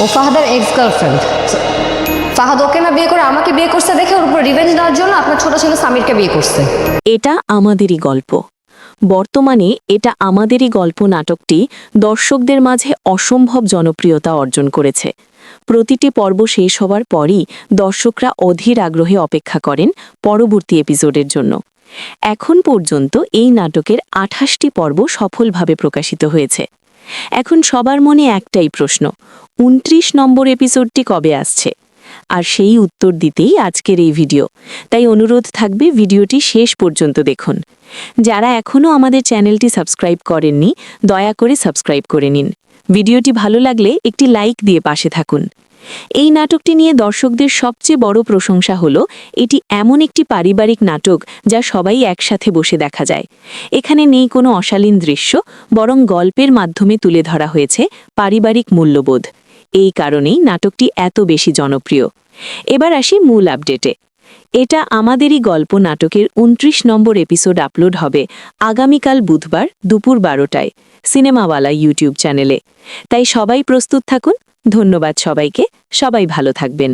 ও ফাহাদের ex girlfriend. Fahad ওকে না বিয়ে করে আমাকে বিয়ে করছে দেখে ওর উপর রিভেঞ্জ নেওয়ার জন্য আপনার ছোট ছেলে সামিরকে বিয়ে করছে। এটা আমাদেরই গল্প। বর্তমানে এটা আমাদেরই গল্প নাটকটি দর্শকদের মাঝে অসম্ভব জনপ্রিয়তা অর্জন করেছে। প্রতিটি পর্ব শেষ হবার পরই দর্শকরা অধীর আগ্রহে অপেক্ষা করেন পরবর্তী এপিসোডের জন্য। এখন পর্যন্ত এই নাটকের ২৮টি পর্ব সফলভাবে প্রকাশিত হয়েছে। এখন সবার মনে একটাই প্রশ্ন, ২৯ নম্বর এপিসোডটি কবে আসছে? আর সেই উত্তর দিতেই আজকের এই ভিডিও। তাই অনুরোধ থাকবে ভিডিওটি শেষ পর্যন্ত দেখুন। যারা এখনও আমাদের চ্যানেলটি সাবস্ক্রাইব করেননি, দয়া করে সাবস্ক্রাইব করে নিন। ভিডিওটি ভালো লাগলে একটি লাইক দিয়ে পাশে থাকুন। এই নাটকটি নিয়ে দর্শকদের সবচেয়ে বড় প্রশংসা হলো এটি এমন একটি পারিবারিক নাটক যা সবাই একসাথে বসে দেখা যায়। এখানে নেই কোনো অশালীন দৃশ্য, বরং গল্পের মাধ্যমে তুলে ধরা হয়েছে পারিবারিক মূল্যবোধ। এই কারণেই নাটকটি এত বেশি জনপ্রিয়। এবার আসি মূল আপডেটে। এটা আমাদেরই গল্প নাটকের ২৯ নম্বর এপিসোড আপলোড হবে আগামীকাল বুধবার দুপুর ১২টায় সিনেমাওয়ালা ইউটিউব চ্যানেলে। তাই সবাই প্রস্তুত থাকুন। ধন্যবাদ সবাইকে। সবাই ভালো থাকবেন।